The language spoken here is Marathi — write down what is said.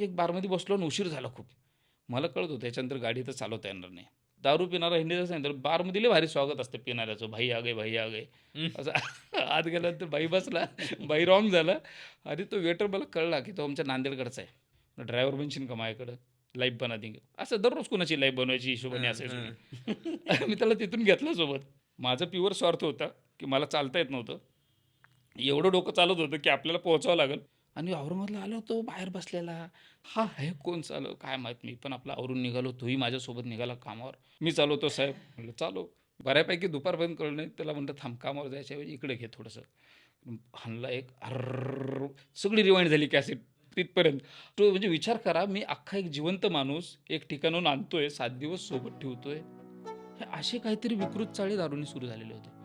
एक बारमध्ये बसलो आणि उशीर झाला खूप. मला कळत होतं याच्यानंतर गाडी तर चालवता येणार नाही. दारू पिणारा हिंदीतच सांगितलं, बारमध्ये लय भारी स्वागत असतं पिणाऱ्याचं. "भाई आ गए, भाई आ गए." हं. असं आत गेल्यानंतर भाई बसला. भाई रॉंग झाला आणि तो वेटर मला कळला, की तो आमच्या नांदेडकडचा आहे. ड्रायव्हर बनशील का माझ्याकडं? लाईफ बना देंगे. असं दररोज कुणाची लाईफ बनवायची हिशोबाने हं, असायचो मी. हं. मी त्याला तिथून घेतलं सोबत. माझा प्युअर स्वार्थ होता, की मला चालता येत नव्हतं. एवढं डोकं चालत होतं, की आपल्याला पोहोचावं लागेल आणि औरंगाबादला आलो तो बाहेर बसलेला. हा हे कोण चालव काय माहीत. मी पण आपलं आवरून निघालो. तोही माझ्यासोबत निघाला कामावर. मी चालवतो साहेब. म्हटलं चालव. बऱ्यापैकी दुपारपर्यंत कळलं नाही. त्याला म्हटलं थांब कामावर जायच्या ऐवजी इकडे घे थोडंसं. हाणला एक अर्रर्र सगळी रिवाइंड झाली कॅसेट तिथपर्यंत. तो म्हणजे विचार करा मी अख्खा एक जिवंत माणूस एक ठिकाणाहून आणतोय, 7 दिवस सोबत ठेवतोय. हे असे काहीतरी विकृत चाळे दारूने सुरू झालेले होते.